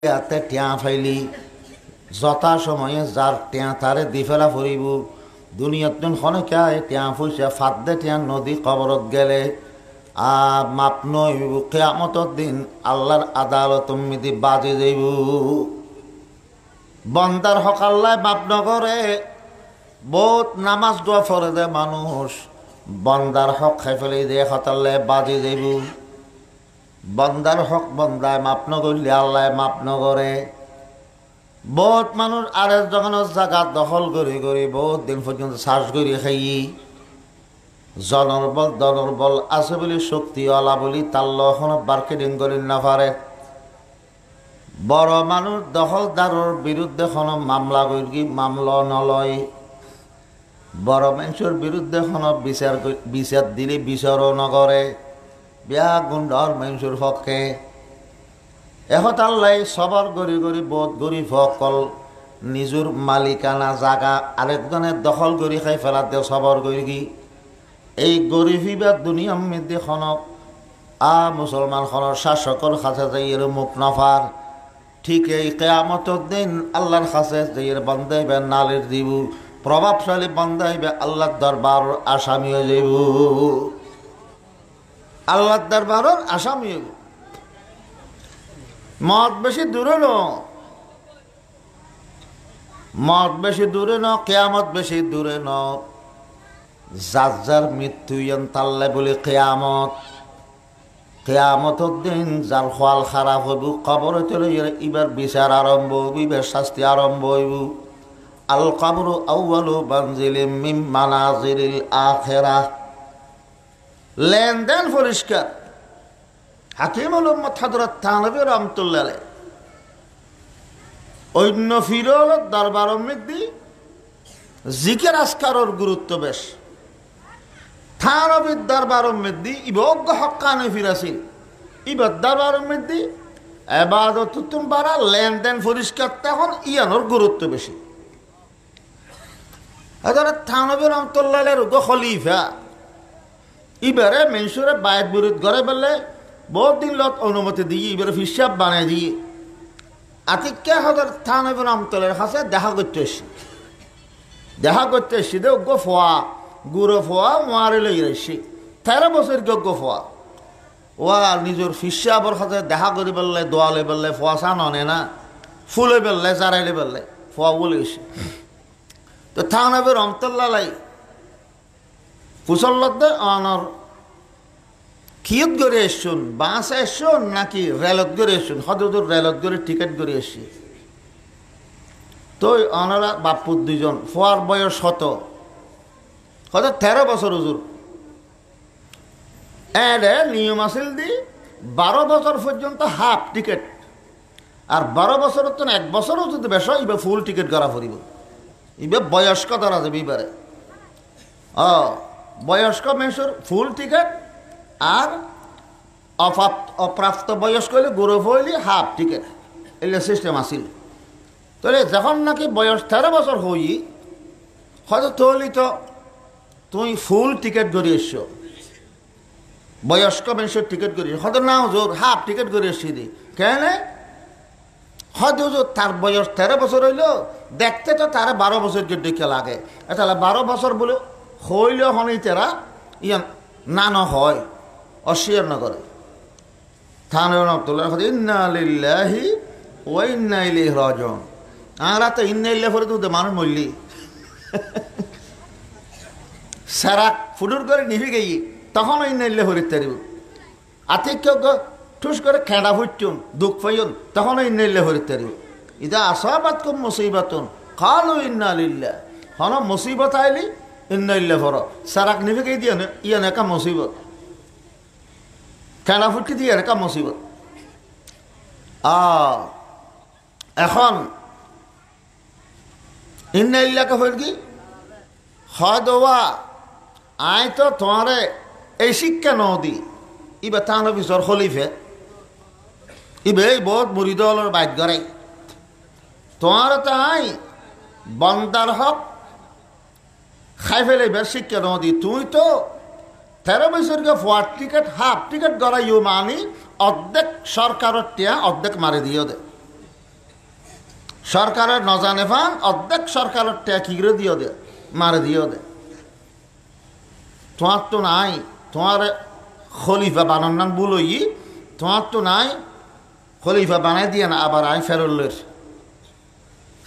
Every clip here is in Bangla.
হাতে টিয়া ফাইলি যথা সময়ে যার টিয়া তারে দি ফেলা ফুরিব দুনিয়াত খনকা টিয়া ফুসে ফাঁদে টিয়া নদী কবরত গেলে মাপ নইব কিয়ামতের দিন আল্লাহর আদালত মিদি বাজে যাইব। বন্দার হক আল্লাহ মাপ নগরে বহুত নামাজ দোয়া ফরে দে মানুষ বন্দার হক খাই ফেলে দিয়ে হতাল্লে বাজে যাইব। বন্দার হক বন্দায় মাপ নগরলে আল্লাহ মাপ নগরে। বহুত মানুষ আরেক জনের জায়গা দখল করে বহুত দিন পর্যন্ত চার্জ করে খাই জনর্বল দনর্বল আছে বলি শক্তিওয়ালা বলি তাল্লখন মার্কেটিং করি না পারে। বড় মানুষ দখলদারের বিরুদ্ধে কোনো মামলা করি মামলা নলয়। বড় মানুষের বিরুদ্ধে কোনো বিচার দিলে বিচারও নকরে। বিয়া গুণ্ডর মানুষের পক্ষে এহতাল্লাই সবার গড়ি বহুত গরিব সকল নিজের মালিকানা জাগা আরেকজনের দখল করে খাই ফেলাতে সবার গড়ি এই গরিবী বা দুনিয়ার মধ্যে খনক মুসলমান খনের শাসকর কাছে যাইয়ের মুখ নফার ঠিক এই কিয়ামতের দিন আল্লাহর কাছে যাইয়ের বান্দাইবে নালির দিব প্রভাবশালী বান্দাইবে আল্লাহর দরবার আসামি হয়ে যাইব। আল্লাহর দরবারের আসামি হইব। মত বেশি দূরে ন মত বেশি দূরে ন কিয়ামত বেশি দূরে ন যার যার মৃত্যু তাল্লে বলে কিয়ামত। কিয়ামতের দিন যার খোয়াল খারাপ হইব কবরে চলে এবার বিচার আরম্ভ হইব এবার শাস্তি আরম্ভ হইব। আল কবরু আউয়ালু মানজিলিম মিন মানাজিলিল আখিরাহ। লেনদেন পরিষ্কার। হাকিমুল উম্মত হযরত থানভী রাহমাতুল্লাহ আলাইহি অন্য ফিরল দরবার মধ্যে জিকির আজকারের গুরুত্ব বেশ। থানভীর দরবার মধ্যে ইবজ্ঞ হক্কানে ফিরাছিল ইবার দরবার মধ্যে ইবাদত তুমবারা লেনদেন পরিষ্কার তখন ইয়ানোর গুরুত্ব বেশি। হযরত থানভী রাহমাতুল্লাহ আলাইহির খলিফা এবারে মেনসুরে বায়ত বিরোধ করে বললে বহুত দিন লোক অনুমতি দিয়ে এবারে হিসাব বানিয়ে দিয়ে আতিককে হযরত থানভী রাহমাতুল্লাহর কাছে দেখা করতে এসছি দে গো ফোয়া গুড়ো ফোয়া মারে লই রয়েছি 13 বছর গো ফোয়া ওয়া নিজের হিসাবর কাছে দেখা করি বললে দোয়ালে বললে ফোয়া সান আনে না ফুলে বললে জারাইলে বললে ফোয়া বলে এসে তো থানভী রাহমাতুল্লাহ আলাইহি ফুসল্লতে অনর কিয়ত করে এসছুন বাসে এসছুন নাকি রেলত করে এসছুন হদুর রেলত করে টিকিট করে এসছি। তো অনারা বাপুর দুজন ফোয়ার বয়স হত 13 বছর হুজুর এডে নিয়ম আসিল দি 12 বছর পর্যন্ত হাফ টিকিট আর 12 বছরের তো 1 বছরও যদি বেশ ইবে ফুল টিকিট করা ফুরিব ইবে বয়স্ক ধরা যাবে এবারে বয়স্ক মেসুর ফুল টিকিট আর অপ্রাপ্ত বয়স্ক হইলে গৌরব হইলে হাফ টিকিট এলে সিস্টেম আসিল। তাহলে যখন নাকি বয়স 13 বছর হই হয়তো তহলি তো তুই ফুল টিকিট করে এসছো বয়স্ক মেসুর টিকিট করে হয়তো না হুজুর হাফ টিকিট করে এসছি দি কেন হয়তো হুজুর তার বয়স 13 বছর হইল দেখতে তো তার 12 বছর যদি লাগে তাহলে 12 বছর বলে হইল হনই তেরা ইয়ান না হয় অস্বীকার না করে। থানভী রাহমাতুল্লাহ ইন্না লিল্লাহি ওয়া ইন্না ইলাইহি রাজিউন আর তো ইন্না ইল্লাহি পরে তো মানুষ মরলি সারা ফুডুর করে নিভে গেই তখন ইন্না ইল্লাহি পরে তারিব আতিক ঠুস করে খেঁড়া ফুটুন দুঃখ পাইন তখন ইন্না ইল্লাহি পরে তারিব ইদা আসাবাতকুম মুসিবাতুন ক্বালু ইন্না লিল্লাহি হন মুসিবত আইলি ইন্না ইল্লাহি পর সারাক নিভে গেই দিয়ে ইয়ান একা মুসিবত খেলা ফুটকি দিয়ে একা মুসিবত। এখন ইন্না ইল্লাহি হইল কি হয় দোয়া আয় তো তোমারে এই শিক্ষা ন দি ইবে থানভী সর খলিফে ইবে বহুত মুরিদ হলর বাইক গড়াই তোমার তো আই বন্দার হক খাই ফেলে এবার শিক্ষা ন দি তুই তো 13 বছর ফোয়ার টিকিট হাফ টিকিট গড়াইও মানি অর্ধেক সরকারের টিয়া অর্ধেক মারি দিও দে সরকারের নজানে ফান অর্ধেক সরকারের ট্যাকি করে দিও দে, মারে দিও দে। তোমার তো নাই, তোমার খলিফা বানার নাম বুলই, তোমার তো নাই, খলিফা বানাই দিয়ে না আবার আই ফেরলের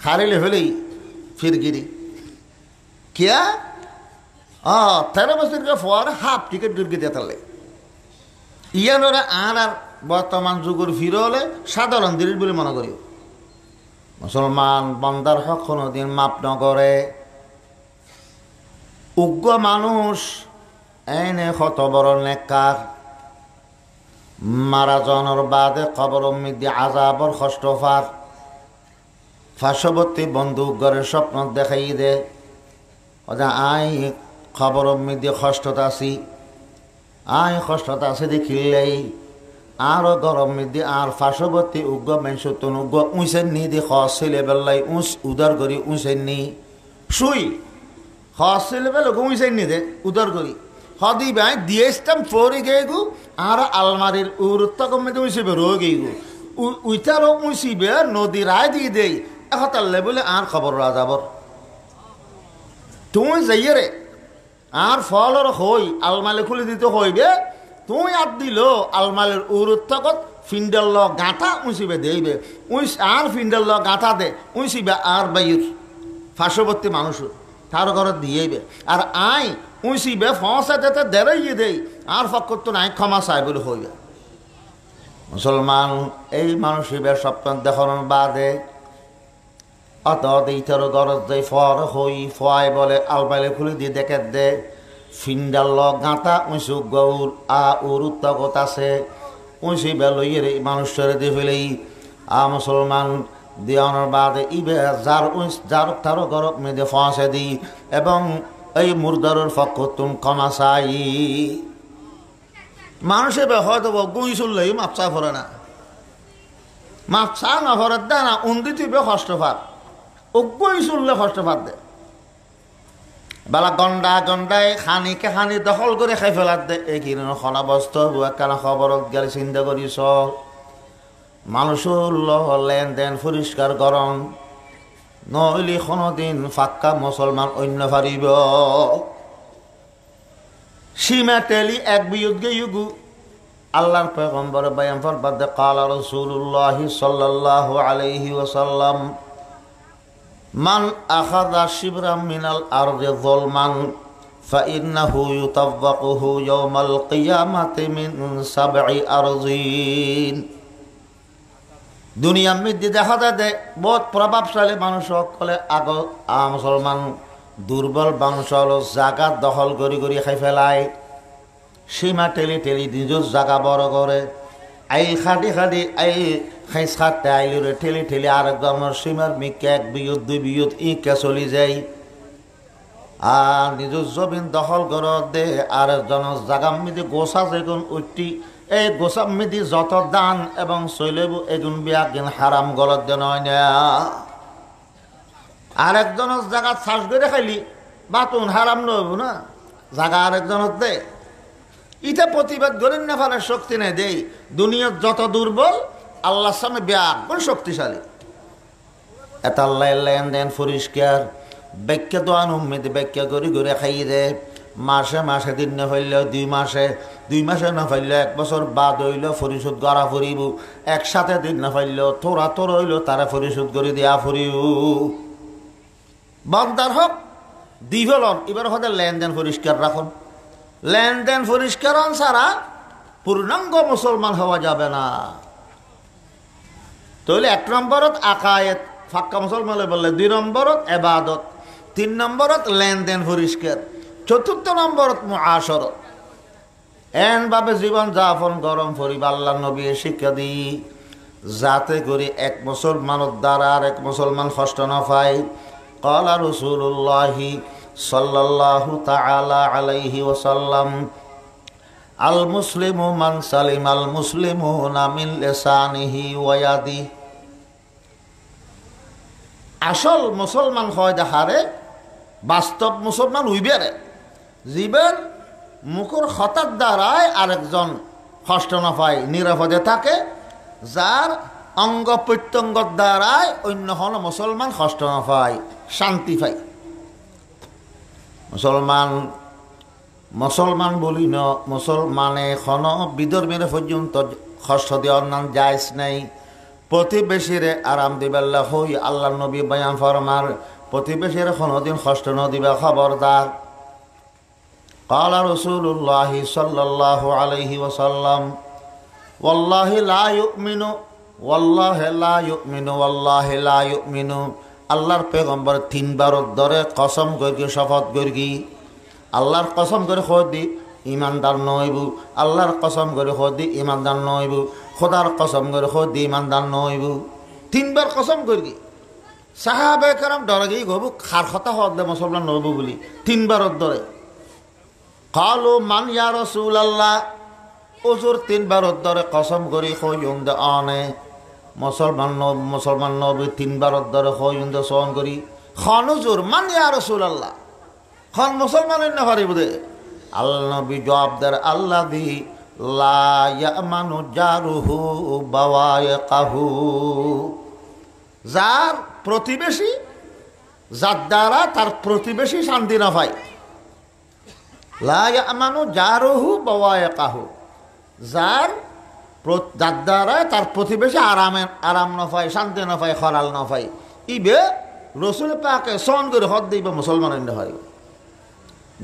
হারিলে হলেই ফিরগিরি কিয়া 13 বছর পর হাফ টিকিট দুর্গে দিয়ে তাহলে ইয়ানোরা আর বর্তমান যুগের ফিরে হলে সাধারণ দিন বলে মনে করি। মুসলমান বন্দার হক কোনোদিন মাপ ন করে। উগ্র মানুষ এনে কত বড় নেককার, মারা জনের বাদে কবর মধ্যে আজাবর কষ্ট পার, পার্শ্ববর্তী বন্ধু ঘরের স্বপ্ন দেখাই দে আই খবর মধ্যে কষ্টত আছি, আই কষ্টত আছে দেখিলেই আরো গরম মধ্যে আর পার্শ্ববর্তী উগ্র মেনসুতন উগ্র উঁচেন নি দি ছেলে বেলায় উঁচ উদার করি উঁচেন নি শুই ছেলে বেলা উঁচেন নি দে উদার করি হদি ভাই দিয়ে ইসলাম পরে গেয়ে গু আর আলমারির উত্তর মধ্যে উঁচিবে রয়ে গেই গু উইটারও উঁচিবে নদীর রায় দিয়ে দেই এখতাল্লে বলে আর খবর রাজাবর তুই যাইয়ে রে আর ফলর হই আলমালে খুলে দিতে হইবে তুই আর দিল আলমালের উত্তকত ফিন্ডাল গাঁথা উঁচিবে দেইবে আর ফিন্ডাল গাঁথা দে উঁচিবে আর বাইর পার্শ্ববর্তী মানুষ তার ঘরে দিয়েবে আর আই উঁচিবে ফসা দেতে দেড়াইয়ে দেই আর ফকর তো নাই ক্ষমা চাই বলে হইবে। মুসলমান এই মানুষের স্বপ্ন দেখানোর বাদে অত এইটার গরজ দেয় ফর হই ফয় বলে আলমালে খুলে দিয়ে দেখে দে ফিন্ডাল গাঁথা উঁচু গৌর উত্তগত আছে উঁচি বেলইয়ের মানুষের দিয়ে ফেলেই মুসলমান দেওয়ানোর বাদে ইবে যার তারও গরব মেয়েদের ফাঁসে দিই এবং এই মুর্দারের পক্ষ তুমি ক্ষমা চাই। মানুষের হয়তো গুঁই চললেই মাপচা ভরে না, মাপচা না ভরার দেয় না উন্দিতিবে কষ্ট পাত গুঁই চললে কষ্ট পাত দে বেলা গন্ডা গন্ডায় খানিকে খানি দখল করে খাই ফেলার দে এই কিরণ খনা বস্ত কেন খবরত গেলে চিন্তা করিস মানুষের লেনদেন পরিষ্কার গরম নইলে কোনোদিন ফাক্কা মুসলমান অন্য পারিব। সীমা টেলি এক বিয়ুদ্ধ ইউগু আল্লাহর পয়গম্বর বয়ান ফরমাতে ক্বালা রাসূলুল্লাহ সাল্লাল্লাহু আলাইহি ওয়াসাল্লাম মান আখাযা শিবরাম মিনাল আরদি যুলমান ফাইন্নাহু ইউতাওয়াকুহু ইয়াওমাল কিয়ামাতি মিন সাবঈ আরযিন। দুনিয়ার মধ্যে দেখা যায় বহুত প্রভাবশালী মানুষ সকলে আগ মুসলমান দুর্বল মানুষ হলো জায়গা দখল করি করি খাই ফেলায় সীমা টেলি টেলি নিজের জায়গা বড় করে আই খাটি খাটি আই খাইস খাটতে আইলুরে ঠেলি ঠেলি আরেকবার সীমার মিকে এক বিয়ত দুই বিয়ত ইকে চলি যায় আর নিজের জমিন দখল করে দে আরেকজন জায়গা মিদি গোসা যেগুন উঠি এই গোসাম মিদি যত দান এবং চলেব এগুন বিয়াকিন হারাম গলত দেন হয় না। আরেকজনের জায়গা চাষ করে খাইলি বাতুন হারাম নব না জায়গা আরেকজনের দে ইটা প্রতিবাদ করেন না পারার শক্তি নেই দেই দুনিয়ার যত দুর্বল আল্লাহর সামনে ব্যাকুল শক্তিশালী। এত আল্লাহ লেনদেন পরিষ্কার ব্যাখ্যা তো আনুমিত ব্যাখ্যা করে ঘুরে খাই দে মাসে মাসে দিন না হইল 2 মাসে না হইল 1 বছর বাদ হইল পরিশোধ করা ফুরিব একসাথে দিন না হইল তোরা তোর হইল তারা পরিশোধ করে দেওয়া ফুরিব বন্দার হোক দিভলন এবার হতে লেনদেন পরিষ্কার রাখুন। লেনদেন পরিষ্কার ছাড়া পূর্ণাঙ্গ মুসলমান হওয়া যাবে না। তাহলে 1 নম্বরত আকায়েত ফাক্কা মুসলমান বললে 2 নম্বরত এবাদত 3 নম্বরত লেনদেন পরিষ্কার 4র্থ নম্বরত মুআশারত এনভাবে জীবন যাপন গরম পরিবার আল্লাহ নবী শিক্ষা দিই যাতে করে এক মুসলমানের দ্বারা আর এক মুসলমান কষ্ট না পায়। ক্বালা রাসূলুল্লাহ সাল্লাল্লাহু তাআলা আলাইহি ওয়াসাল্লাম আল মুসলিমু মান সালিমাল মুসলিমুনা মিন লিসানিহি ওয়া ইয়াদিহি। আসল মুসলমান হয় দেখারে বাস্তব মুসলমান হইবে জীবন মুখর হঠাৎ দ্বারায় আরেকজন কষ্ট না পায় নিরাপদে থাকে যার অঙ্গ প্রত্যঙ্গর দ্বারাই অন্য হল মুসলমান কষ্ট না পায়, শান্তি পায়। মুসলমান বলি ন, মুসলমানে খন বিধর্মীর পর্যন্ত কষ্ট দেওয়ার নাম জায়েজ নাই। প্রতিবেশীরে আরাম দিবেল্লা হই আল্লাহ নবী বয়ান ফরমার, প্রতিবেশীর কোনোদিন কষ্ট ন দিবে, খবরদার। قال رسول الله صلى الله عليه وسلم والله لا يؤمن والله لا يؤمن والله لا يؤمن। আল্লাহর পেগম্বর তিনবার ধরে কসম করে শপথ করি, আল্লাহর কসম করে খোদি ইমানদার নইব, আল্লাহর কসম করে খোদি ইমানদার নইব, খোদার কসম করে খোদি ইমানদার নইব। তিনবার কসম করি। সাহাবে কারাম ডরে গিয়ে গবু খার কথা হদ দে মুসলমান নইব বলি তিনবার ধরে। কালু মান ইয়া রাসূলুল্লাহ, ওজুর তিনবার ধরে কসম করি কইউন দে আনে মুসলমান নবী তিনবার ধরে কইউন দে সন করি। খন ওজুর মান ইয়া রাসূলুল্লাহ, খন মুসলমানের না পারিব দে। আল্লাহ নবী জবাব দেন আল্লাযী লা ইয়ামানু জারুহু বাওয়াইকাহু, যার প্রতিবেশী, যার দ্বারা তার প্রতিবেশী শান্তি না পায়। লা ইয়ামানু জারুহু বাওয়াইকাহু, যার দ্বারা তার প্রতিবেশী আরাম না পায়, শান্তি না পায়, খরাল না পায়। ইবে রসুল পাকে সন করে হদ দিবে মুসলমানের না হয়।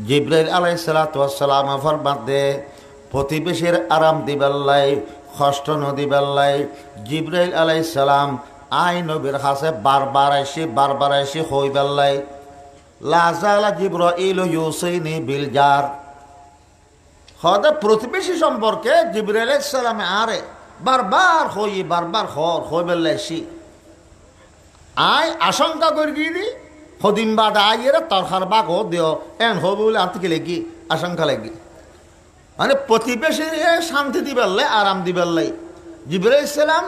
জিবরাইল আলাইহিস সালাতু ওয়াস সালাম ফরমাতে প্রতিবেশীর আরাম দিবাল্লাই, কষ্ট ন দিবাল্লাই জিবরাইল আলাইহিস সালাম আই নবীর কাছে বারবার এসে হইবাল্লাই লা জালা জিবরাইল ইউসিনি বিল জার। হদে প্রতিবেশী সম্পর্কে জিবরাইল আলাইহিস সালামে আরে বারবার হইবাল্লাইছি। আই আশঙ্কা করি দি হদিন বাদ আইয়ের তরকার বাঘ ও দেও এন হবি বলে আর্থিক লেগি আশঙ্কা লাগি, মানে প্রতিবেশী শান্তি দিবেল্লাই, আরাম দিবেল্লাই জিবরাইল সালাম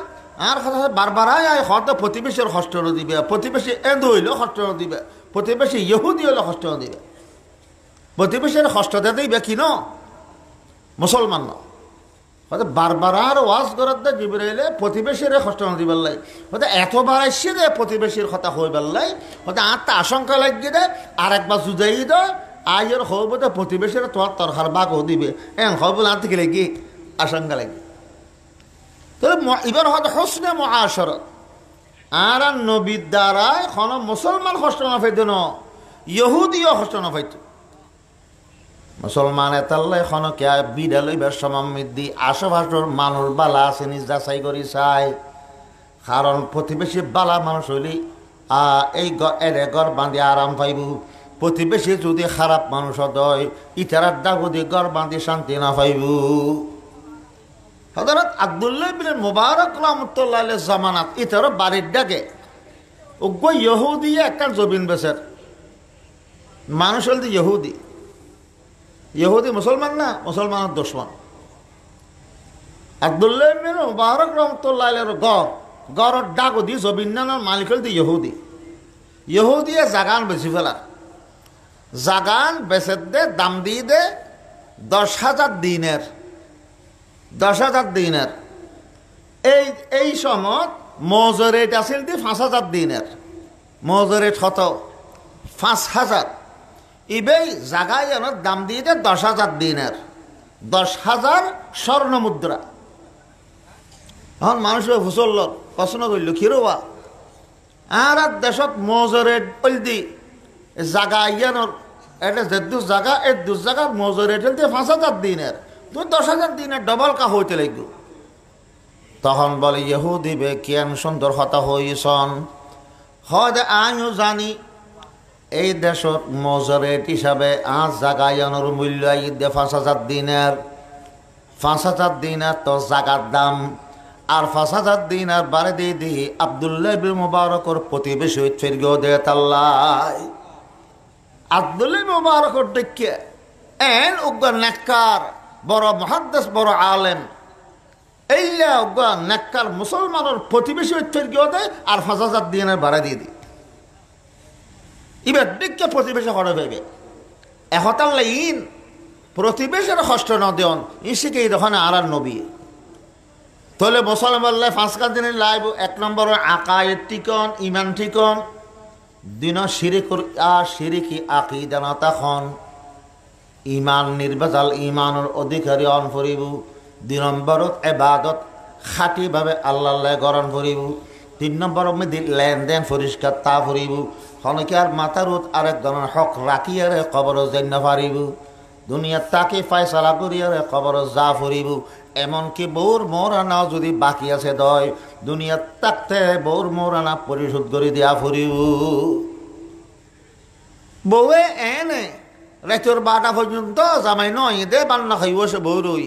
আর কথা বারবার আয় হয়তো প্রতিবেশীর কষ্ট দিবে, প্রতিবেশী এন্দু হইলেও কষ্ট দিবে, প্রতিবেশী ইহুদি হইলেও কষ্ট দিবে। প্রতিবেশীর কষ্ট দিবে কি ন মুসলমান ন, হয়তো বারবার আর ওয়াজ করার দে জিবরাইলে প্রতিবেশীর কষ্ট দিবেল্লাই, হয়তো এতবার আসছে দে প্রতিবেশীর কথা হইবেল্লাই, হয়তো আত্মা আশঙ্কা লাগিয়ে দেয় আর একবার জুদাই দেয় আইয়ের হইব তো প্রতিবেশীর তোমার তরকার বাঘ দিবে এন হইব না থেকে লেগে আশঙ্কা লাগে। তাহলে এবার হয়তো হোসনে মুআশারাত আর নবীর দ্বারাই কোনো মুসলমান কষ্ট না পাইত ন, ইহুদিও কষ্ট না পাইত। মুসলমান এতাল্লাই খনকে বিদ্যালয় সমামিদি আশেপাশের মানুষ বালা আছে নিজ যাচাই করি চাই, কারণ প্রতিবেশী বালা মানুষ হইলে এই এরে ঘর বাঁধি আরাম পাইব। প্রতিবেশী যদি খারাপ মানুষ হয় ইতারার ডাগুদি ঘর বাঁধি শান্তি না পাইব। হযরত আব্দুল্লাহ বিন মুবারক রাহমাতুল্লাহ আলাইহি জামানাত ইতার বাড়ির ডাকে উগ্র ইহুদি একটা জমিন বেচের মানুষ হল ইহুদি, ইহুদি মুসলমান না, মুসলমানের দুশমন। আব্দুল্লাহ বিন মুবারক রাহমাতুল্লাহ আলাইহির গড়ের ডাগুদি জমিন নানোর মালিক হল ইহুদি। ইহুদিয়ে জাগান বেশি ফেলার, জাগান বেচে দে দাম দিয়ে দে 10,000 দিনের, 10,000 দিনের। এই সময় মজুর রেট আছিল 5,000 দিনের, মজুর রেট কত 5,000। ইবেই জাগায় আমার দাম দিয়ে দে 10,000 দিনের, 10,000 স্বর্ণ মুদ্রা। এখন মানুষের ফুসল পছন্দ করল খিরোবা আর দেশত মজুর রেট বলদি জাগা ইয়ানোর এটা যে দু জায়গা এই দু জায়গার মজুর রেট 5,000 দিনের, তুই 10,000 দিনের ডবল কা হইতে লাগবে। তখন বলে ইহুদি বে কেন সুন্দর কথা হইছন, হয় আমিও জানি এই দেশত মজুর রেট হিসাবে 5 জায়গার মূল্য 5,000 দিনের, 5,000 দিনের তো জাগার দাম। আর 5,000 দিনার বারে দিয়ে দিই আব্দুল্লাহ বিন মুবারকর প্রতিবেশী ফেরগিও দে তাল্লাই। আব্দুল্লাহ বিন মুবারকর দেখে এন উগ্র নেককার বড় মুহাদ্দিস বড় আলেম এইলা উগ্র নেককার মুসলমানের প্রতিবেশী ফেরগিও দেয় আর 5,000 দিনের বারে দিয়ে দিই। এবার দেখে প্রতিবেশী করে ভেবে এহতাল্লা ইন প্রতিবেশীর কষ্ট ন দেন ইসিকে এই দোকানে আর নবী তাহলে মুসলমান পাঁচটা দিনের লাইব। এক নম্বর আকায়েদ ঠিকন, ইমান ঠিকন, দিন শিরিকি আকিদা না তখন ইমান নির্বাচাল, ইমানের অধিকারী অন ফুরিব। 2 নম্বরত এবাদত খাঁটিভাবে আল্লাহ গরণ ফুরিব। 3 নম্বর মধ্যে লেনদেন পরিষ্কার তা ফুরিব। হনকার মাথারুত আরেক ধরনের হক রাখিয়ারে কবর জন্য পারিব। দুনিয়ার তাকে ফায়সালা করিয়ারে কবর যা ফুরিব। এমনকি বউর মরানাও যদি বাকি আছে দয়, দুনিয়ার তাকতে বউর মরানা পরিশোধ করে দেয়া ফুরিব। বউয়ে এনে রাতের 12টা পর্যন্ত জামাই নয় দে বান্না খাইব সে বউ রই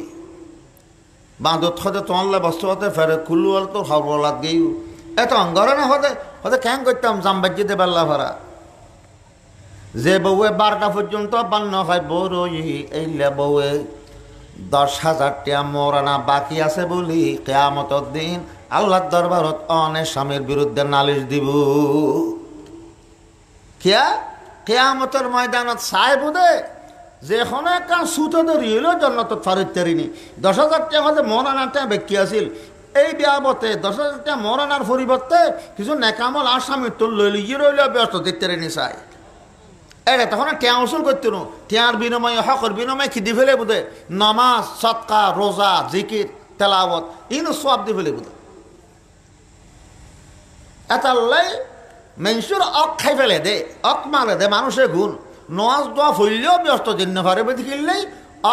বাঁধত হতে তোমার বস্তু হতে ফেরে খুলু হল তো সর্বলাদ গেইও এত অঙ্গরে না হতে হতে ক্যাং করতাম জামবাজ্যে দে পাল্লা ভরা। যে বউয়ে 12টা পর্যন্ত বান্ন খাই বউ রই, এইলে বউয়ে 10,000 টাকা মরানা বাকি আছে বলি কিয়ামতের দিন আল্লাহর দরবারত অনেক স্বামীর বিরুদ্ধে নালিশ দিব। কিয়ামতের ময়দানত চাই বোধে যে এখন একটা সুতো ধরিল জন্নত ফারিতারিনি 10,000 টাকা হতে মরানাটা ব্যক্তি আছিল। এই বিয়াবতে 10,000 টাকা মরানার পরিবর্তে কিছু নেকামল আর স্বামীর তোর লইল ইয়ে রইল ব্যস্ত দিতেরিনি চাই। এটা তখন টেয়া উসুল করতে নো টেয়ার বিনিময়ে হকর বিনিময়ে খিদি ফেলে বোধে নামাজ সৎকা রোজা জিকির তেলাওয়াত ইনো সব দি ফেলে বোধে। এতাল্লাই মেনসুর অক খাই ফেলে দে, অক মারে দে মানুষের গুণ নোয়াজ দোয়া ফইলেও ব্যস্ত দিন পারে বেদি কিনলেই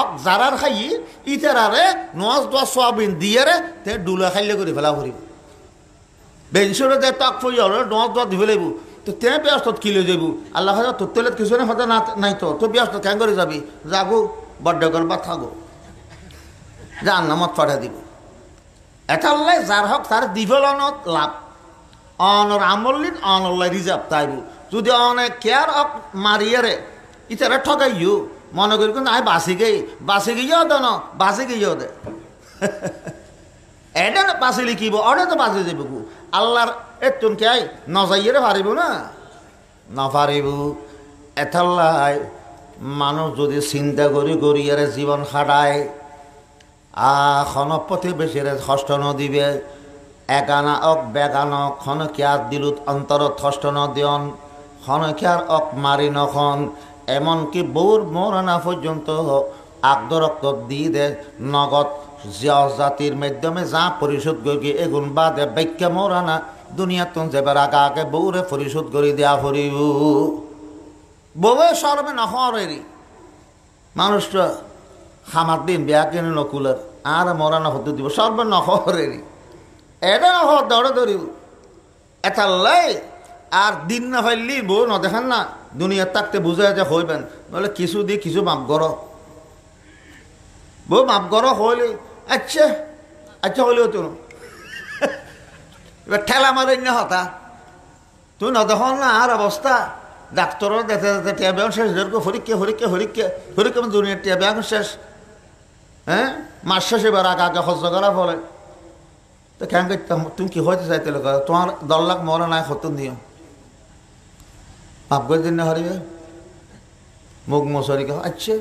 অক জারার খাই ইতারারে নোয়াজ দোয়া সোয়াবিন দিয়ে রে তে ডুলা খাইলে করে ফেলা ফুরিব। বেনসুরে দে তক ফইল নোয়াজ দোয়া দি ফেলাইব তো তে ব্যস্ত কিলে যাব। আল্লাহ তোর তেলে কিছু হতে না নাই তো ব্যস্ত কেন করে যাবি যাগো বড্ড করবা থাকো যার নামত পাঠা দিব। এটাল্লাই যার হক তার দিফলনত লাভ অনর আমল্লিন অনল্লাই রিজার্ভ তাইব। যদি অনেক কেয়ার অক মারিয়ারে ইতারা ঠকাইও মনে করি কিন্তু আই বাসি গিয়েও দে না বাসি গিয়েও দে এটা না বাসি লিখিব অনে তো বাসি যাব কু আল্লাহর এতুন কে আই নজাইয়েরে পারিব না নপারিব। এথাল্লাই মানুষ যদি চিন্তা করিয়ারে জীবন খাটায় খনপথে বেশিরে কষ্ট নদিবে একানা অক বেগান ক্ষণকিয়ার দিলুত অন্তরত কষ্ট নদিয়ন ক্ষণকিয়ার অক মারি নখন এমনকি বউর মরানা পর্যন্ত আগদরক্ত দি দে নগদ জাতির মাধ্যমে যা পরিশোধ করি এগুন বাদে বাক্য মরানা দুনিয়াতন যেবার আগা আগে বউরে পরিশোধ করে দেয়া ফুরিব। বউয়ে সর্বে নহরেরই মানুষটা খামার দিন বেয়া কিনে নকুলের আর মরানা হতে দিব সর্বে নহরেরই এটা নহ দৌড়ে ধরিব। এটাল্লাই আর দিন না ফাইলি বউ ন দেখেন না দুনিয়ার থাকতে বুঝাই যে হইবেন বলে কিছু দিয়ে কিছু মাপ কর বউ মাপ কর হইলে আচ্ছা আচ্ছা হইলেও তো এবার ঠেলা মারে না হতা তুই ন দেখুন না আর অবস্থা ডাক্তারের দেখতে দেখতে টিয়া ব্যায়াম শেষ হরিকে দুনিয়ার টিয়া ব্যায়াম শেষ। হ্যাঁ মাস শেষ এবার আগে আগে হজ করা ফলে তো কেন করতাম তুমি কি হইতে চাইতে তোমার 10 লাখ মরে নাই খতম দিও মাপ করে দিন না হারিবে মুখ মশারিকে আচ্ছা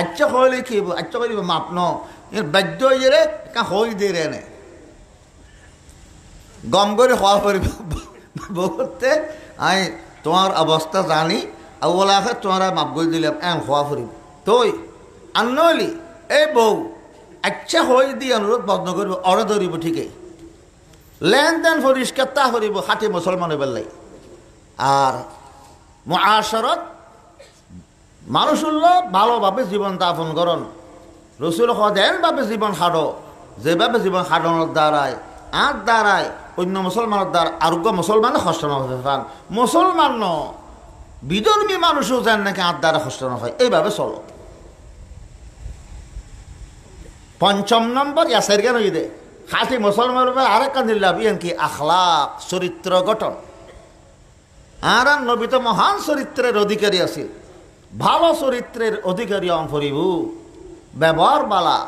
আচ্ছা হইলে কি আচ্ছা করিব মাপ ন এর বাধ্য হয়ে রে কা হই দে রে নে গম করে হওয়া পারিব বলতে আই তোমার অবস্থা জানি আগে তোমার মাপ করে দিলাম এম হওয়া ফুরিব তুই আর নইলি এই বউ আচ্ছা হয়ে দিয়ে অনুরোধ বন্ধ করব অরে ধরিব ঠিকই লেনদেন পরিষ্কার তা করিব খাঁটি মুসলমানের বেলাই। আর মুআশারাত মানুষ ভালোভাবে জীবন যাপন করন রসুল সদেনভাবে জীবন খাটো যেভাবে জীবন খাটানোর দ্বারায় আর দ্বারায় অন্য মুসলমানের দ্বারা আরোগ্য মুসলমানে কষ্ট নয় পান মুসলমান ন বিধর্মী মানুষও যেন নাকি আর দ্বারা কষ্ট না হয় এইভাবে চলো। 5 নম্বর ইয়াসের জ্ঞান হয়ে দে খাঁটি মুসলমানের উপর আরেকটা নিলাম ইয়েন কি আখলাক চরিত্র গঠন। আর নবী তো মহান চরিত্রের অধিকারী আছে ভালো চরিত্রের অধিকারী অনফরিব ব্যবহার বালা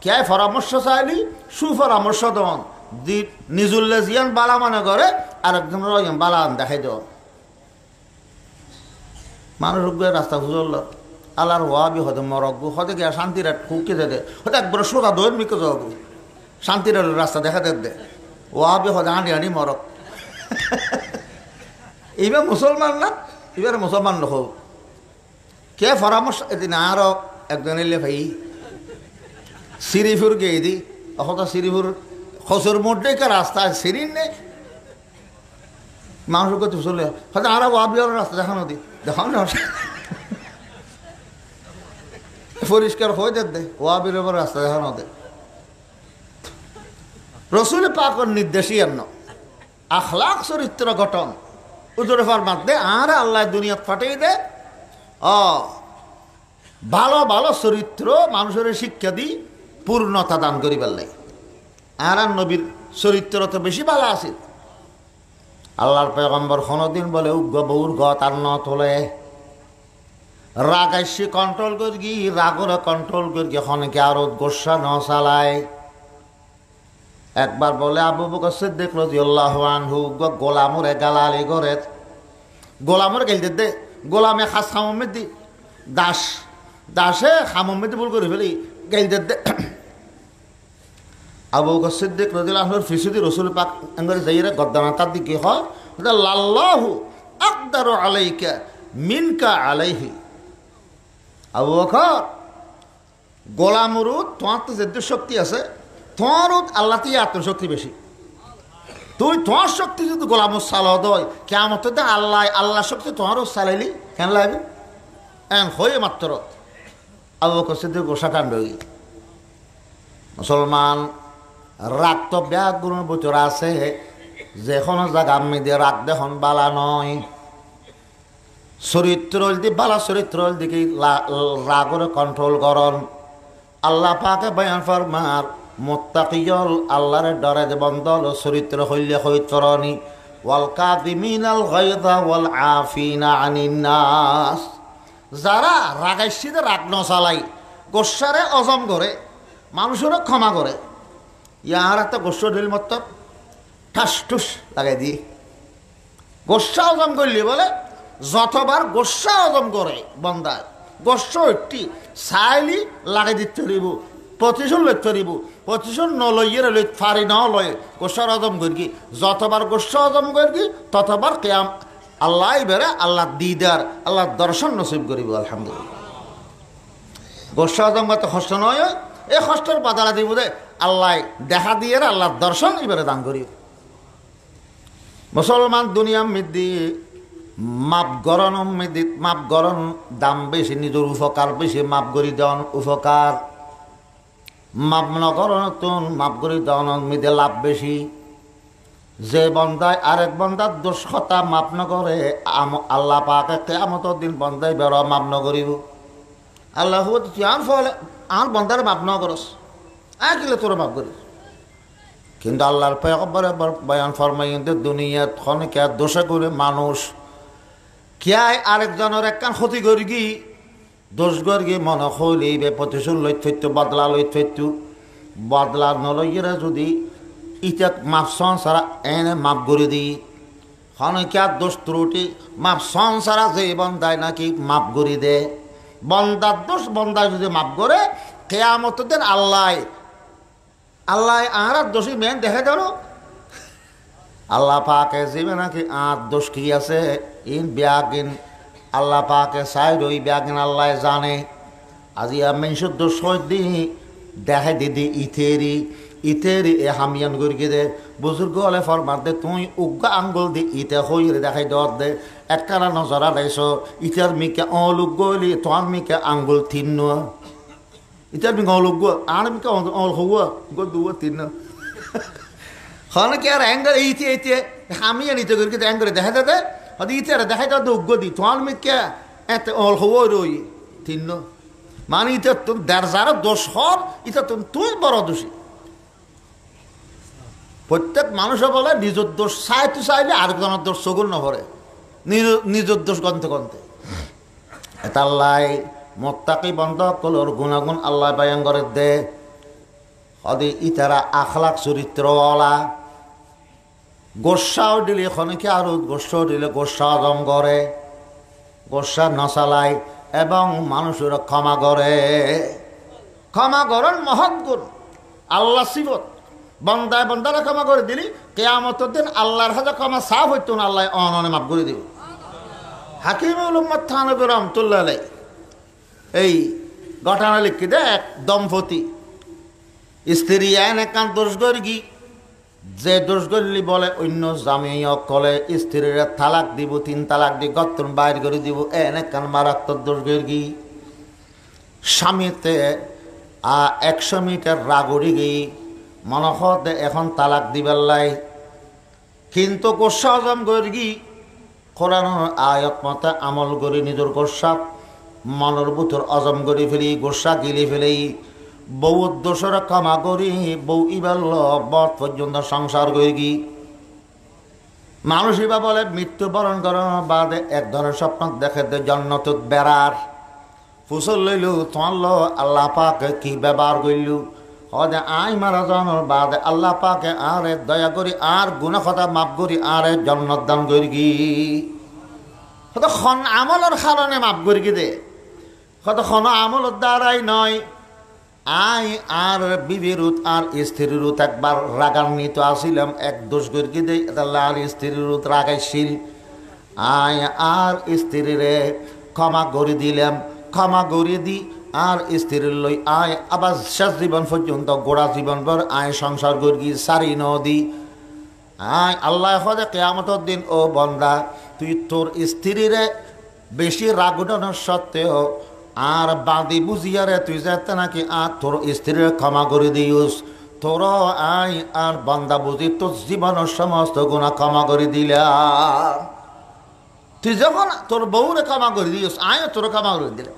কে পরামর্শ চাইলি সুপরামর্শ দন নিজুল্লে জিয়ান বালা মনে করে আর একজন বালা দেখাই দেওয়া মানুষ রাস্তা খুঁজল আল্লাহর ওয়াবি হতে মরগু হতে গিয়া শান্তির খুঁকে দে হতে একবার সোজা দৌড় মিকে যাবো শান্তির রাস্তা দেখা দে ওয়াবি হতে হাঁটি হাঁটি মরক এইবার মুসলমান না এবার মুসলমান লোক কে পরামর্শ এদিন আরো একজন এলে ভাই শ্রীপুর গিয়ে দি অত শ্রীপুর খসুর মধ্যে কে রাস্তা সিঁড়ি নেই মানুষ করতে চলে হয়তো আরো ওয়াবি রাস্তা দেখানো দি দেখাও না পরিষ্কার হয়ে দে ওয়াবির ওপর রাস্তা দেখানো দে রসুল পাকর নির্দেশই এমন আখলাক চরিত্র গঠন উজরে ফরমাত দে আর আল্লাহ দুনিয়াত ফাটিয়ে দে ভালো ভালো চরিত্র মানুষের শিক্ষা দি পূর্ণতা দান করি পারলে আর নবীর চরিত্র তো বেশি ভালো আছে আল্লাহর পয়গম্বর কোনদিন বলে উগ্র বউর গ তার ন তোলে রাগ আসছে কন্ট্রোল করি রাগরে কন্ট্রোল করি খনকে আরো গোসা ন চালায় একবার বলে আবু বকর সিদ্দিক রাদিয়াল্লাহু আনহু গোলামরে গালালি করে গোলামরে গেল দে গোলামে খাস খামমেদ দি দাসে খামমেদ ভুল করে ফেলি গেল দে আবু বকর সিদ্দিক রাদিয়াল্লাহু আনহুর ফিসুদি রাসূল পাক আঙ্গরে যাইরা গদ্দানা তার দিকে হয় লাল্লাহু আকদারু আলাইকা মিনকা আলাইহি আবু বকর গোলামরু তোমার তো যে শক্তি আছে তোমার আল্লাহ দিয়ে আত্মশক্তি বেশি তুই তোমার শক্তি যদি গোলাম সালাহ দয় কেমন আল্লাহ আল্লাহ শক্তি তোমারও চালাইলি কেন লাগবে এন হয়ে মাত্র আবু বকর সিদ্দিক গোসা কাণ্ড মুসলমান রাগ তো ব্যাগুলোর ভিতর আছে যে কোনো জায়গা আমি দিয়ে রাগ দেখুন বালা নয় চরিত্র দি বালা চরিত্র দিকে রাগরে কন্ট্রোল করন আল্লাহ পাকে বয়ান ফরমার মুত্তাকিয়ল আল্লাহর ডরে যে বন্দল চরিত্র হইলে হইতরনি ওয়াল কাযিমিনাল গায়যা ওয়াল আফিনা আনিন নাস যারা রাগাইছিতে রাগ ন চালাই গোসারে অজম করে মানুষেরও ক্ষমা করে ইয়ার একটা গোস্ব ঢিল মত ঠাস ঠুস লাগাই দিয়ে গোসা অজম করলি বলে যতবার গোসা অজম করে বন্দায় গোস্ব একটি চাইলি লাগাই দিতে পারিব প্রতিশোধ লইতে পারিব প্রতিশোধ নলইয়ের লই ফারি ন লয় গোসার অজম করি যতবার গোসা অজম করি ততবার কেয়াম আল্লাহ বেড়ে আল্লাহ দিদার আল্লাহ দর্শন নসিব করিব আলহামদুলিল্লাহ গোসা অজম করতে কষ্ট নয় এই কষ্টের বাধারা দিব দে আল্লাহ দেখা দিয়ে আল্লাহ দর্শন এবারে দান করি মুসলমান দুনিয়া মিদি মাপ গরণ মিদি মাপ গরণ দাম বেশি নিজের উপকার বেশি মাপ করি দেন উপকার মাপ নকরণ তুন মাপ করি দেন মিদে লাভ বেশি যে বন্দায় আরেক বন্দার দোষ কথা মাপ নকরে আল্লাহ পাকে কিয়ামতের দিন বন্দায় বের মাপ নকরিব আল্লাহ আর ফলে আর বন্দার মাপ ন করস আর কিলে তোর মাপ করিস কিন্তু আল্লাহর পয়গম্বর বয়ান ফরমাইতে দুনিয়াত খনকে দোষে করে মানুষ কিয়ায় আরেকজনের একখান ক্ষতি করি গি দোষ গর্গি মনে হইলে প্রতিশোধ লই থৈত বদলা লই থৈত বদলা নলইয়েরা যদি ইটা মাপ সংসারা এনে মাপ করে দিই খনকে দোষ ত্রুটি মাপ সংসারা যে বন্দায় নাকি মাপ করে দে বন্দার দোষ বন্দায় যদি মাপ করে কিয়ামতের দিন আল্লাহ আর দোষী মেন দেখে দেন আল্লাহ পাকে যাবে নাকি আর দোষ কি আছে ইন ব্যাগিন আল্লাহ পাকে চাই রই ব্যাগিন আল্লাহ জানে আজি মেনসুর দোষ দি দেখে দিদি ইতেরি এ হামিয়ান গড়িয়ে দে বুজুর্গ হলে ফরমার দে তুই উগ্র আঙ্গুল দি ইতে হই দেখাই দর দে একখানা নজরা দেছ ইটার মিকে অলুগ গলি তোমার মিকে আঙ্গুল তিন ইটার মিকে অলুগ আর মিকে অল হওয়া গো দু তিন কি আর অ্যাঙ্গল ইতে হামিয়ান ইতে করি অ্যাঙ্গল দেখা দে হয়তো ইতে দেখাই দর দে উগ্র দি তোমার মিকে এত অল হওয়া রই তিন মানে ইতে তুমি দেড় যারা দোষ হর ইটা তুমি তুই বড় দোষী প্রত্যেক মানুষে বলে নিজের দোষ চাইলে আরেকজনের দোষ চগুল নভরে নিজের দোষ গন্তে গন্তে এটা আল্লাহ মোত্তাকি বন্ধ কলর গুণাগুণ আল্লাহ বায়ান করে দে হদি ইতারা আখলাক চরিত্রওয়ালা গোসাও দিলে খনিকে আরো গোসাও দিলে গোসা হজম করে গোসা নচালায় এবং মানুষের ক্ষমা করে। ক্ষমা করেন মহৎ গুণ, আল্লাহ সিবত। বন্দায় বন্দারা ক্ষমা করে দিলি কিয়ামতের দিন আল্লাহর হাতে ক্ষমা সাফ হইতো না, আল্লাহ অননে মাফ করে দিব। হাকিমুল উম্মত থানবী রহমতুল্লাহ আলাইহি এই ঘটনা লিখি দে, এক দম্পতি স্ত্রী আইন একান দোষ গর্গি, যে দোষ গরলি বলে অন্য জামি অকলে স্ত্রীর তালাক দিব, 3 তালাক দি গত্তন বাইর করে দিব, এন একান মারাত্মক দোষ গর্গি। স্বামীতে 100 মিটার রাগড়ি গই মনে হতে এখন তালাক দিবার লাই, কিন্তু গোসা হজম গর্গি কোরআনের আয়াত মতে আমল করি নিজের গোসা মনের ভিতর হজম করে ফেলি, গোসা গিলি ফেলি, বউ দোষর ক্ষমা করি, বউ ইবার বট পর্যন্ত সংসার করি। মানুষ ইবা বলে মৃত্যুবরণ করার বাদে এক ধরনের স্বপ্ন দেখে দে জন্নত বেড়ার ফুসল লইলু, তোমার আল্লাহ পাকে কি ব্যবহার করলু, হদে আই মারা যাওয়ার বাদে আল্লাহ পাকে আরে দয়া করি আর গুনাহ কথা মাফ করি আরে জন্নত দান করি। হয়তো খন আমলের কারণে মাফ করি দে, হয়তো খন আমলের দ্বারাই নয়। আই আর বিবিরুত আর স্ত্রীরুত একবার রাগান্বিত আসিলাম, এক দোষ করি দে আর স্ত্রীরুত রাগাইছিল। আই আর স্ত্রীরে ক্ষমা করে দিলাম, ক্ষমা করে দি আর স্ত্রীর লই আয় আবার শেষ জীবন পর্যন্ত গোড়া জীবন ভর আয় সংসার করি সারি নদী। আয় আল্লাহ হদে কিয়ামতের দিন ও বন্দা তুই তোর স্ত্রীরে বেশি রাগ উঠানোর সত্ত্বেও আর বাদি বুঝিয়ারে তুই যাতে নাকি আর তোর স্ত্রীর ক্ষমা করে দিস, তোর আয় আর বান্দা বুঝি তোর জীবনের সমস্ত গুণা ক্ষমা করে দিলাম। তুই যখন তোর বউরে ক্ষমা করে দিস আয় তোর ক্ষমা করে দিলাম।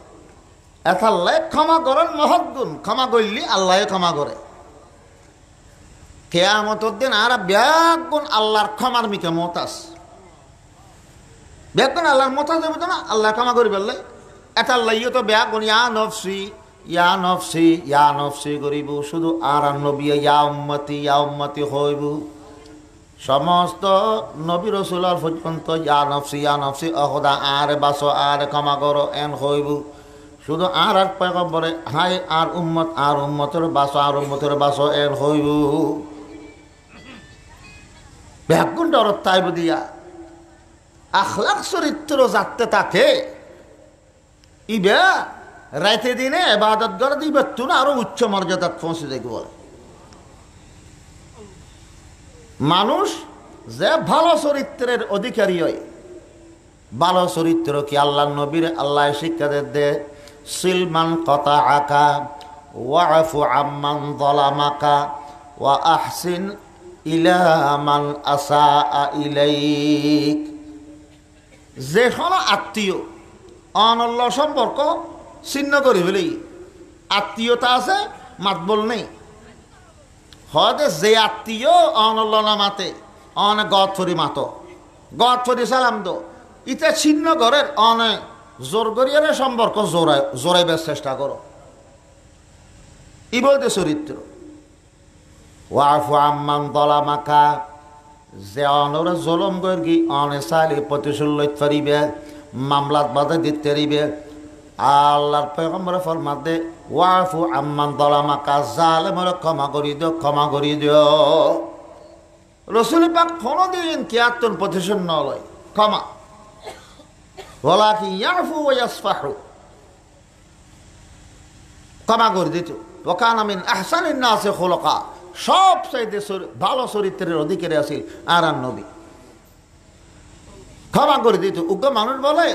এথাল্লাই ক্ষমা করেন মহৎ গুণ, ক্ষমা করলি আল্লাহ ক্ষমা করে। কিয়ামতের দিন আর ব্যাগ গুণ আল্লাহর ক্ষমার মিকে মতাস, ব্যাগ গুণ আল্লাহর মতাস দেব না, আল্লাহ ক্ষমা করি বললে এথাল্লাই তো ব্যাগ গুণ ইয়া নফসি ইয়া নফসি ইয়া নফসি করিব, শুধু আর নবী ইয়া উম্মতি হইব। সমস্ত নবী রসুলার পর্যন্ত ইয়া নফসি অহদা আর বাসো আর ক্ষমা করো এন হইব। শুধু আর পয়গম্বরে হাই আর উম্মতের বাসো এর হইব। ব্যাগুণ ডরত তাইব দিয়া আখলাক চরিত্র যাতে থাকে ইবে রাইতে দিনে ইবাদত করে দিবে তুন আরো উচ্চ মর্যাদাত পৌঁছে যাইব। বলে মানুষ যে ভালো চরিত্রের অধিকারী হয়, ভালো চরিত্র কি আল্লাহ নবীর আল্লাহ শিক্ষা দে সিলমান কথা আকা ওয়াফু আম্মান যালামাকা ওয়া আহসিন ইলা মান আসা ইলাইক। যে কোনো আত্মীয় অনল্য সম্পর্ক ছিন্ন করে ফেলেই, আত্মীয়তা আছে মাতবল নেই, হয়তো যে আত্মীয় অনল্য না মাতে অনে গদ ফরি মাত গদ ফরি সালাম দো ইতে ছিন্ন ঘরের অনে জোর করিয়ারে সম্পর্ক জোরাইবার চেষ্টা করো। ই বলতে চরিত্র। ওয়াফু আম্মান যালামাকা, যে অনরে জলম গর্গি অনে চাইলে প্রতিশোধ লইতে পারিবে, মামলাত বাধা দিতে পারিবে। আল্লাহর পয়গম্বর ফরমাতে ওয়াফু আম্মান যালামাকা, জালেমের ক্ষমা করি দিও। রাসূল পাক কোনদিন কিয়াতুন প্রতিশোধ নলয়, ক্ষমা ওয়ালাকিন ইয়াফু ওয়া ইয়াসফাহু, ক্ষমা করে দিত। ওয়া কানা মিন আহসানিন নাসি খুলুকা, সবচাইতে ভালো চরিত্রের অধিকারী আছে আর নবী, ক্ষমা করে দিত। উগ্র মানুষ বলে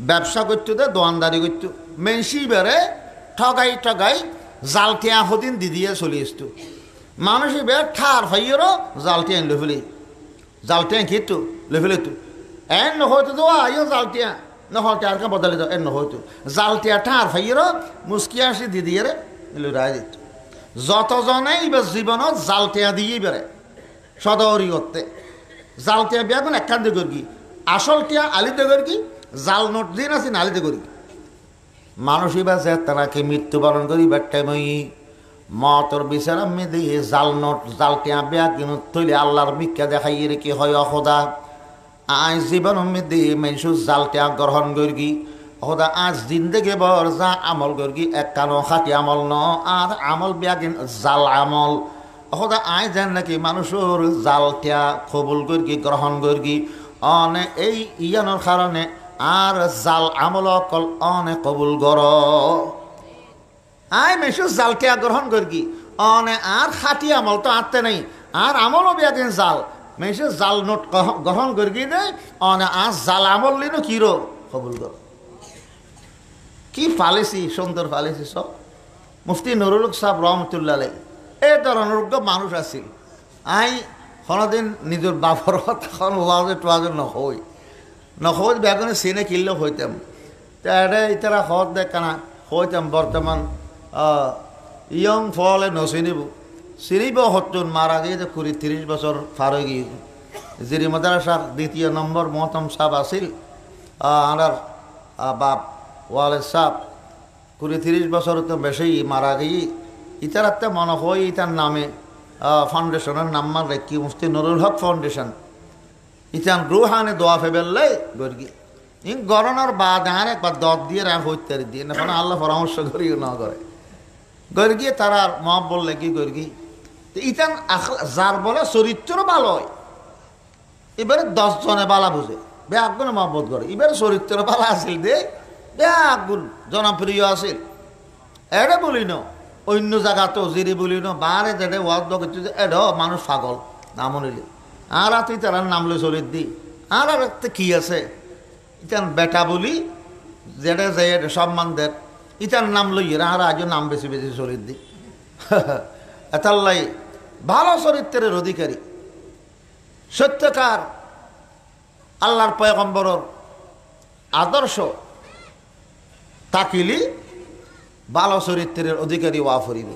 ব্যবসা করতো দে দোয়ানদারি করতো, মেনসি বেড়ে ঠগাই জালটিয়া হদিন দিদিয়ে চলি আসতো। মানুষই বেড়ে ঠার ফাইয়েরও জালটিয়া লে ফেলি, জালটিয়া খেতো লে ফেলেতো এন নহয়তো তো আইও জালটিয়া নহতে আর কা বদলে দাও এন নহয়তো জালটিয়া ঠার ফাইয়েরও মুসকিয়া আসি দিদিয়ে রায় দিত। যতজনেই এবার জীবনত জালটিয়া দিয়েই বেড়ে সদরি করতে, জালটিয়া বিয়া কোন একখান দিয়ে করি আসলটিয়া আলিতে করি, জাল নোট দিন আছে নালিতে করি। মানুষই বা যে তারাকে মৃত্যুবরণ করি বেটাই মতর বিচার আমি দিয়ে জাল নোট জালটিয়া বেয়া কিনো তৈলে আল্লাহর ভিক্ষা দেখাই রে কি হয় অসদা। আজ জীবন উম্মিদি মেনসু জালটা গ্রহণ করগি ওদা আজ জিন্দগি বর যা আমল করগি এক কানো খাটি আমল ন আর আমল বিয়াগিন জাল আমল ওদা আজ যেন নাকি মানুষের জালটা কবুল করগি গ্রহণ করগি অনে এই ইয়ানোর কারণে আর জাল আমল অকল অনে কবুল গর আয় মেশু জালটা গ্রহণ করগি অনে আর খাটি আমল তো আনতে নেই আর আমলও বিয়াগিন জাল মেশে জাল নোট গ্রহণ করগি দে অনে আর জাল আমল লিনো কিরো কবুল গর কি ফালিসি সুন্দর ফালিসি সব মুফতি নুরুল হক সাহেব রহমতুল্লাহ আলাইহি এই ধরনের মানুষ আছিল আই কোনোদিন নিজের বাপর কথা ওয়াজে টোয়াজে নহই বেগুনে চিনে কিনলেও হইতাম তারে ইতারা হত দেখানা হইতাম বর্তমান ইয়ং ফলে নচিনিব চিনিব হতুন মারা গিয়ে 20-30 বছর পার হয়ে গিয়ে জিরি মাদ্রাসার 2য় নম্বর মহতম সাহেব আছিল আনার বাপ ওয়ালেদ সাহেব 20-30 বছর তো বেশি মারা গিয়ে ইতারাতে মনে হয় ইতার নামে ফাউন্ডেশনের নাম মান রেখি মুফতি নুরুল হক ফাউন্ডেশন ইতান রুহানে দোয়া ফেবেললে গর্গি ইন গরনার বাদ আর একবার দত দিয়ে রাখ হইতে দিয়ে না আল্লাহ পরামর্শ করিও না করে গর্গি তারা মহাব বললে কি গর্গি ইতান যার বলে চরিত্র ভালো হয় এবারে 10 জনে বালা বুঝে বে আগুনে মহব্বত করে এবারে চরিত্র ভালো আসিল দে বে আগুন জনপ্রিয় আসিল এটা বলি ন অন্য জায়গাতেও জিরি বলি ন বারে যেটা ওয়াদ দেখছি যে এড মানুষ পাগল নাম নিলে আর তুই তার নাম লই চলিত দি আর একটা কি আছে ইতান বেটা বলি যেটা যে সম্মান দেয় ইতার নাম লই আর আজও নাম বেশি বেশি চলিত দি এতাল্লাই ভালো চরিত্রের অধিকারী সত্যকার আল্লাহর পয়গম্বরের আদর্শ তাকিলি ভালো চরিত্রের অধিকারী ওয়া ফরিব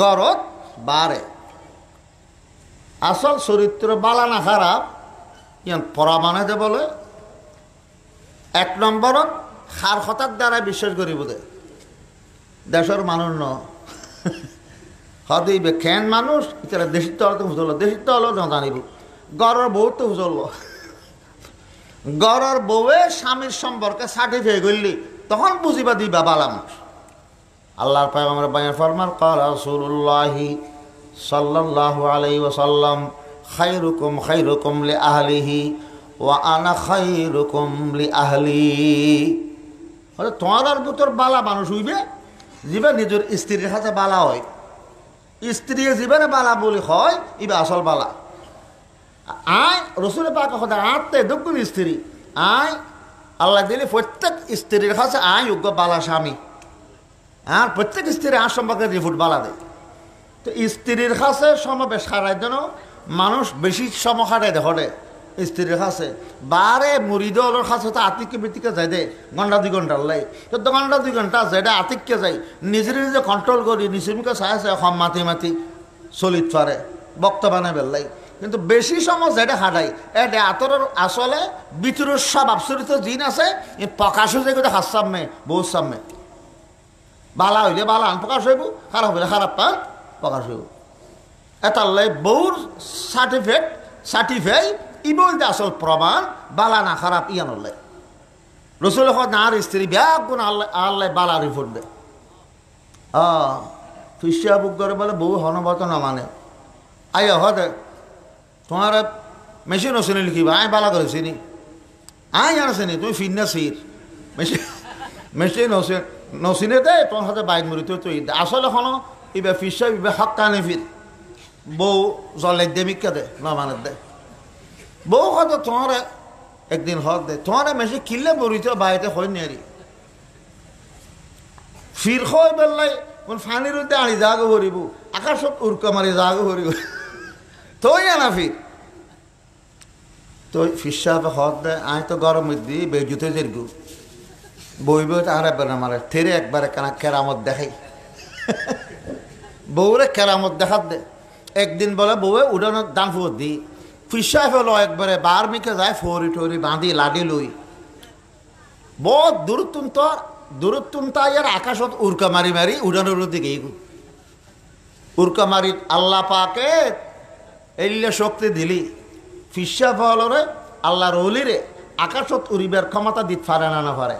গরত বারে আসল চরিত্র বালা না খারাপ ইয়ান পরামানে দে বলে 1 নম্বরত খার খতার দ্বারা বিশ্বাস করিব দে দেশের মানুষ ন হদিবে খেন মানুষ ইতারা দেশির তো হলে হুজল দেশির তো হলেও জানিব গড়ের বউ তো হুজল গড়ের বউয়ে স্বামীর সম্পর্কে সার্টিফাই করলি তখন বুঝিবা দিবা বালা মানুষ আল্লাহর পয়গম্বর বয়ান ফরমান ক্বালা রাসূলুল্লাহি সাল্লাল্লাহু আলাইহি ওয়াসাল্লাম খায়রুকুম খায়রুকুম লিআহলিহি ওয়া আনা খায়রুকুম লিআহলি মানে তোমার ভিতর বালা মানুষ হইবে যিবা নিজের স্ত্রীর কাছে বালা হয় স্ত্রী জীবনে বালা বলি হয় ইবা আসল বালা আয় রসুল পাক কথা আত্মে দুগুণ স্ত্রী আয় আল্লাহ দিলে প্রত্যেক স্ত্রীর কাছে আয় যোগ্য বালা স্বামী আর প্রত্যেক স্ত্রী আর সম্পর্কে রিপোর্ট বালা দেয় তো স্ত্রীর কাছে সমাবেশ হারাই যেন মানুষ বেশি সম হারাই দেখে স্ত্রীর কাছে বারে মুড়িদলের কাছে তো আতিক্য বৃত্তিকে যায় দে ঘন্টা 2 ঘন্টার লাই তো ঘন্টা 2 ঘন্টা যেটা আতিক্যে যায় নিজের নিজে কন্ট্রোল করি নিজেকে চাই কম মাতি মাতি চলিত পারে বক্তব্য বেললাই কিন্তু বেশি সময় যেটা হারাই এটা আতরের আসলে ভিতরের সব আবসরিত জিন আছে প্রকাশ হয়ে যায় হাত সামনে বউ সামনে বালা হইলে বালা আন প্রকাশ হইব খারাপ হইলে খারাপ পা প্রকাশ হইব এটার বউর সার্টিফাই ই বলতে আসল প্রমাণ বালা না খারাপ ইয়ানোর লাই রসুল নার স্ত্রী ব্যাগ গুণ আল্লাহ বালা রিপোর্ট দেয় ফিসিয়া বুক করে বলে বউ হনবত না মানে আয় হদে তোমার মেশিন ওসিনি লিখিবা আয় বালা করে চিনি আয় জানাছিনি তুমি ফিরনা সির মেশিন নসিনে দে তোমার হাতে বাইক মরি তুই আসলে এখনো ইবা ফিসা ইবা হকানে ফির বউ জলে দেমিকা দে না মানে দে বউ হয়তো তোমার একদিন হক দে তোমার মেশিন কিনলে মরিতে বাড়িতে হয় নেরি ফির হয় বেললাই কোন ফানির উদ্দে আনি জাগো ভরিব আকাশত উড়কা মারি জাগো ভরিব তোই না ফির তো ফিসা হক দে আয় তো গরম দি বেজুতে যেরগু বইব আর একবার মারে থেরে একবারে কানা কেরামত দেখাই বউরে কেরামত দেখাত দে একদিন বলে বউয়ে উড়ানোর দান ফুট দি ফিসা ফেলো একবারে বার মিকে যায় ফরি টরি বাঁধি লাডি লই বহুত দূরত্বন্ত ইয়ার আকাশত উড়কা মারি মারি উড়ানোর দিকে উড়কা মারি আল্লাহ পাকে এলে শক্তি দিলি ফিসা ফলরে আল্লাহর ওলিরে আকাশত উড়িবার ক্ষমতা দিতে পারে না পারে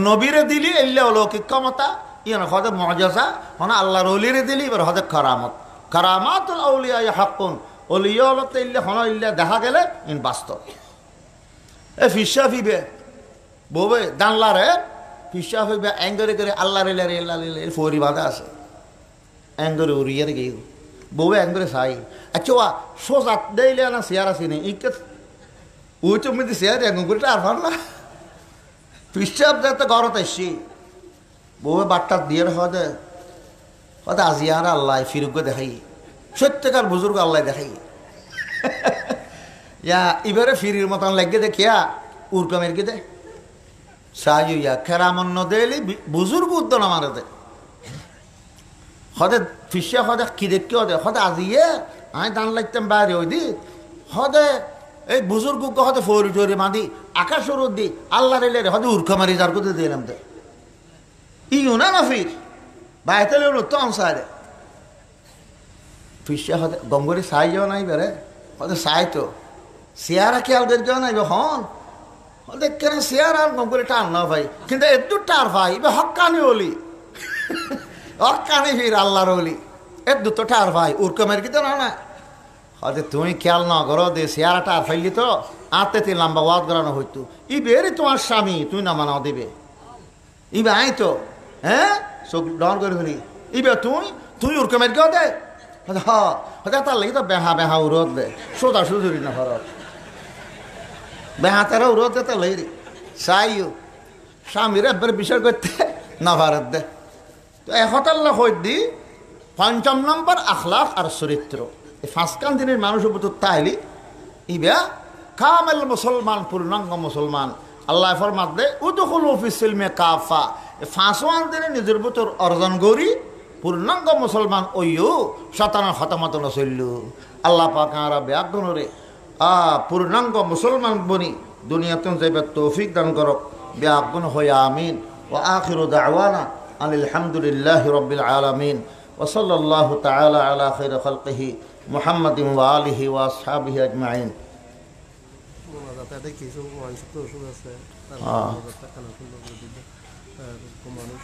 নবীরে দিলি এলে অলৌকিক ক্ষমতা ইয়ান হদে মজাজা হনা আল্লাহর ওলিরে দিলি এবার হদে কারামত কারামাতুল আউলিয়া হাক্কুন ওলিয়া হলতে ইল্লে হন ইল্লে দেখা গেলে ইন বাস্তব এ ফিসা ফিবে বউবে দানলারে ফিসা ফিবে অ্যাঙ্গরে করে আল্লাহ রে ফরি বাঁধা আছে অ্যাঙ্গরে উড়িয়ে রে গিয়ে বউবে অ্যাঙ্গরে সাই আচ্ছা সোজাত দেইলে না শেয়ার আসি নি ইকে ওই চমিতে শেয়ার অ্যাঙ্গুরিটা আর ভালো না ফিসাব যাতে ঘরত আসছি বউবে বাট্টা দিয়ে হদে হয়তো আজি আর আল্লাহ ফিরুগ দেখাই সত্যকার বুজুর্গ আল্লাহ দেখাই ইয়া এবারে ফিরির মতন লাগে দেখিয়া উরকামের কে দে সাইয়া খেরামন্ন দেলি বুজুর্গ উদ্দন আমার দে হদে ফিসা হদে কি দেখি হদে হদে আজিয়ে আমি দান লাগতাম বাইরে ওই দি হদে এই বুজুর্গ হদে ফৌরি টরি বাঁধি আকাশ রোদ দি আল্লাহ রেলে হদে উরকামারি যার কোথায় দিলাম দে ইউ না ফির বাইতে তো আনসারে ফিসা হতে গঙ্গরি সাই যাও নাই বেড়ে হতে সাই তো চেয়ারা খেয়াল করে যাও নাই হন হতে কেন চেয়ার আর গঙ্গরি টান না ভাই কিন্তু একটু টার ভাই এবার হকানি ওলি হকানি ফির আল্লাহর ওলি একটু তো টার ভাই উরকমের কি তো না হতে তুমি খেয়াল না করো দে চেয়ারা টার ফাইলি তো আতে তিন লম্বা ওয়াদ করানো হইতো ই বেরে তোমার স্বামী তুই না মানাও দেবে ইবে আই তো হ্যাঁ চোখ ডর করে ফেলি ইবে তুই উরকমের কেউ দে হ্যাঁ তার লাগি তো বেহা উরদ দে সোজা সুজুরি না ভারত বেহা তারা উরদ দে তার লাগি চাইও স্বামীর একবার বিচার করতে না ভারত দে তো একতাল্লা হই দি ৫ নম্বর আখলাক আর চরিত্র এই ৫ দিনের মানুষের উপর তাইলি ইবা কামেল মুসলমান পূর্ণাঙ্গ মুসলমান আল্লাহ ফরমাত দে উদখুলু ফিস সিলমে কাফা ৫ দিনে নিজের ভিতর অর্জন করি পূর্ণাঙ্গ মুসলমান ওইও শতানা খতমত নসল্লু আল্লাহ পাক আরা ব্যাগুণরে পূর্ণাঙ্গ মুসলমান বনি দুনিয়াতে যাইবার তৌফিক দান করো ব্যাগুণ হয়ে আমিন ও আখিরু দাওয়ানা আলহামদুলিল্লাহি রাব্বিল আলামিন ওয়া সাল্লাল্লাহু তাআলা আলা খাইরি খালকিহি মুহাম্মাদিন ওয়া আলিহি ওয়া আসহাবিহি আজমাইন মানুষ